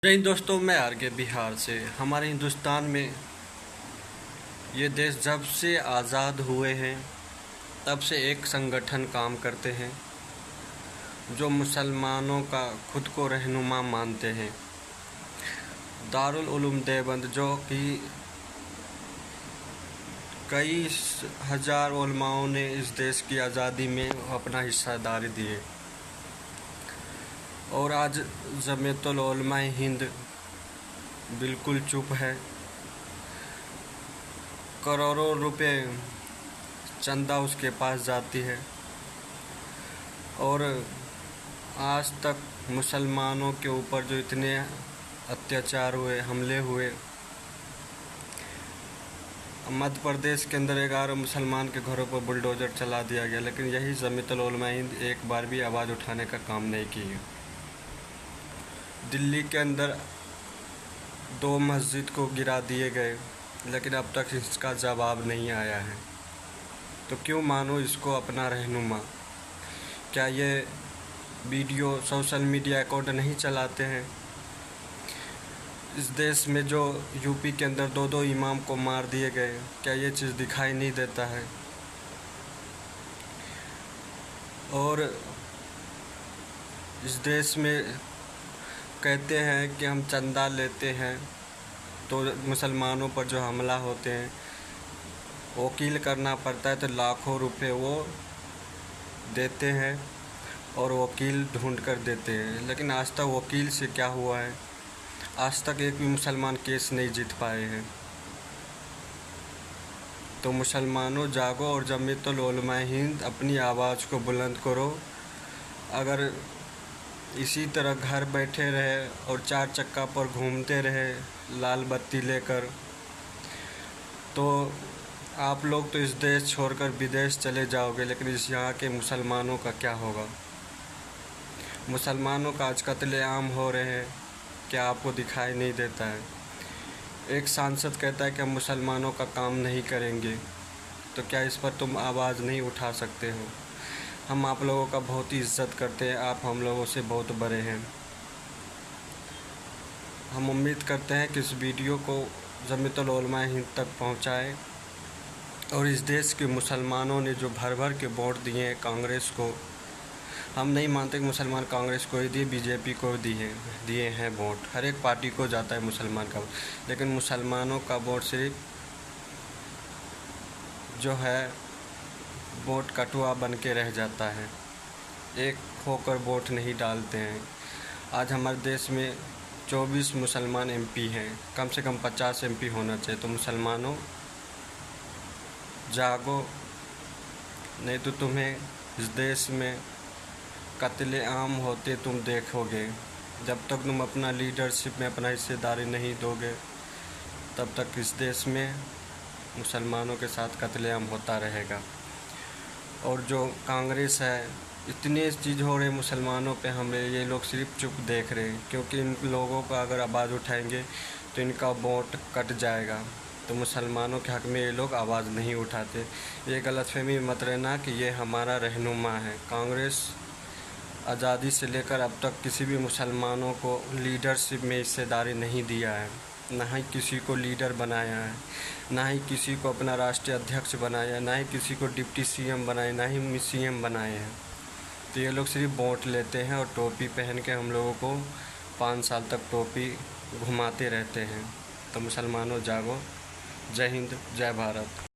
जय हिंद दोस्तों, मैं आर.के. बिहार से। हमारे हिंदुस्तान में ये देश जब से आज़ाद हुए हैं तब से एक संगठन काम करते हैं जो मुसलमानों का खुद को रहनुमा मानते हैं। दारुल उलूम देवबंद, जो कि कई हजार उलमाओं ने इस देश की आज़ादी में अपना हिस्सेदारी दिए, और आज जमीयतुल उलमा हिंद बिल्कुल चुप है। करोड़ों रुपए चंदा उसके पास जाती है, और आज तक मुसलमानों के ऊपर जो इतने अत्याचार हुए, हमले हुए। मध्य प्रदेश के अंदर 11 मुसलमान के घरों पर बुलडोज़र चला दिया गया, लेकिन यही जमीयतुल उलमा हिंद एक बार भी आवाज़ उठाने का काम नहीं की। दिल्ली के अंदर 2 मस्जिद को गिरा दिए गए, लेकिन अब तक इसका जवाब नहीं आया है। तो क्यों मानो इसको अपना रहनुमा? क्या ये वीडियो सोशल मीडिया अकाउंट नहीं चलाते हैं? इस देश में जो यूपी के अंदर 2 इमाम को मार दिए गए, क्या ये चीज़ दिखाई नहीं देता है? और इस देश में कहते हैं कि हम चंदा लेते हैं, तो मुसलमानों पर जो हमला होते हैं वकील करना पड़ता है, तो लाखों रुपए वो देते हैं और वकील ढूंढ कर देते हैं। लेकिन आज तक वकील से क्या हुआ है? आज तक एक भी मुसलमान केस नहीं जीत पाए हैं। तो मुसलमानों जागो और जमीयतुल उलमा हिंद अपनी आवाज़ को बुलंद करो। अगर इसी तरह घर बैठे रहे और 4 चक्का पर घूमते रहे लाल बत्ती लेकर, तो आप लोग तो इस देश छोड़कर विदेश चले जाओगे, लेकिन इस यहाँ के मुसलमानों का क्या होगा? मुसलमानों का आज कत्लेआम हो रहे हैं, क्या आपको दिखाई नहीं देता है? एक सांसद कहता है कि हम मुसलमानों का काम नहीं करेंगे, तो क्या इस पर तुम आवाज़ नहीं उठा सकते हो? हम आप लोगों का बहुत ही इज्जत करते हैं, आप हम लोगों से बहुत बड़े हैं। हम उम्मीद करते हैं कि इस वीडियो को जमीयतुल उलमा हिंद तक पहुंचाएं, और इस देश के मुसलमानों ने जो भर भर के वोट दिए हैं कांग्रेस को, हम नहीं मानते कि मुसलमान कांग्रेस को ही दिए, बीजेपी को दिए हैं वोट। हर एक पार्टी को जाता है मुसलमान का, लेकिन मुसलमानों का वोट सिर्फ जो है वोट कटुआ बन के रह जाता है, एक होकर वोट नहीं डालते हैं। आज हमारे देश में 24 मुसलमान एमपी हैं, कम से कम 50 एमपी होना चाहिए। तो मुसलमानों जागो, नहीं तो तुम्हें इस देश में कत्लेआम होते तुम देखोगे। जब तक तुम अपना लीडरशिप में अपना हिस्सेदारी नहीं दोगे, तब तक इस देश में मुसलमानों के साथ कत्लेआम होता रहेगा। और जो कांग्रेस है, इतने चीज़ हो रहे मुसलमानों पे हमले, ये लोग सिर्फ चुप देख रहे हैं, क्योंकि इन लोगों का अगर आवाज़ उठाएंगे तो इनका वोट कट जाएगा। तो मुसलमानों के हक़ में ये लोग आवाज़ नहीं उठाते। ये गलतफहमी मत रहना कि ये हमारा रहनुमा है। कांग्रेस आज़ादी से लेकर अब तक किसी भी मुसलमानों को लीडरशिप में हिस्सेदारी नहीं दिया है, ना ही किसी को लीडर बनाया है, ना ही किसी को अपना राष्ट्रीय अध्यक्ष बनाया, ना ही किसी को डिप्टी सीएम बनाए, ना ही सीएम बनाए हैं। तो ये लोग सिर्फ वोट लेते हैं और टोपी पहन के हम लोगों को 5 साल तक टोपी घुमाते रहते हैं। तो मुसलमानों जागो। जय हिंद, जय भारत।